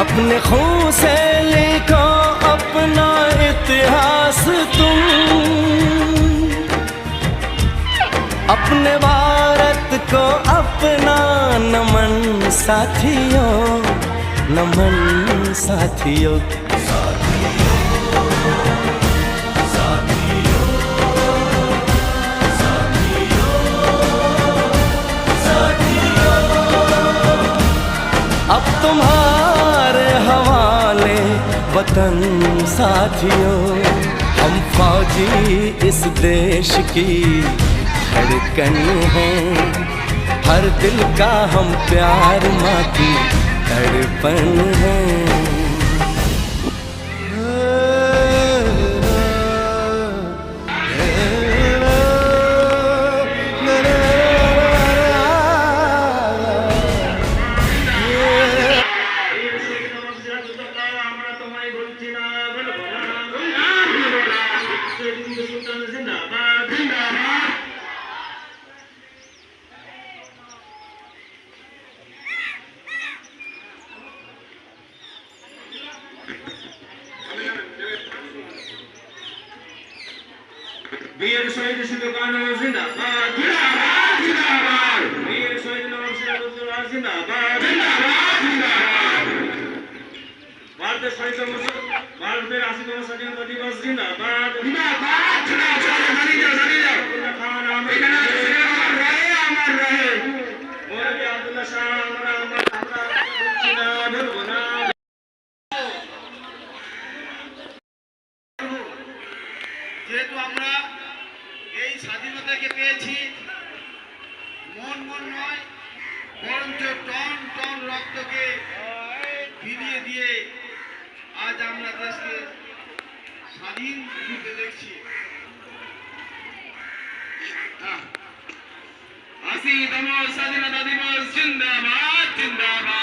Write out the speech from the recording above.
अपने खून से लिखो अपना इतिहास तुम, अपने भारत को अपना नमन साथियों, नमन साथियों। अब तुम्हारे हवाले वतन साथियों, हम फौजी इस देश की धड़कन हैं, हर दिल का हम प्यार माँ की तड़पन है। वीर शहीद सिद्धकान जिंदाबाद जिंदाबाद जिंदाबाद। वीर शहीद नवाब सिराजुद्दौला जिंदाबाद जिंदाबाद जिंदाबाद। भारत शहीद भारत 80तम স্বাধীনতা দিবস জিন্দাবাদ জিন্দাবাদ জিন্দাবাদ। জানি যাও আব্দুল্লাহ খান আমার রহে মৌলভী আব্দুল্লাহ শাহ আমরা বলছি না, বলবো না। যেহেতু আমরা এই স্বাধীনতাকে পেয়েছি মন মন নয়, বরঞ্চ টন টন রক্তকে বিলিয়ে দিয়ে আজ আমরা দেশকে স্বাধীন রূপে দেখছি। 80তম স্বাধীনতা দিবস জিন্দাবাদ জিন্দাবাদ।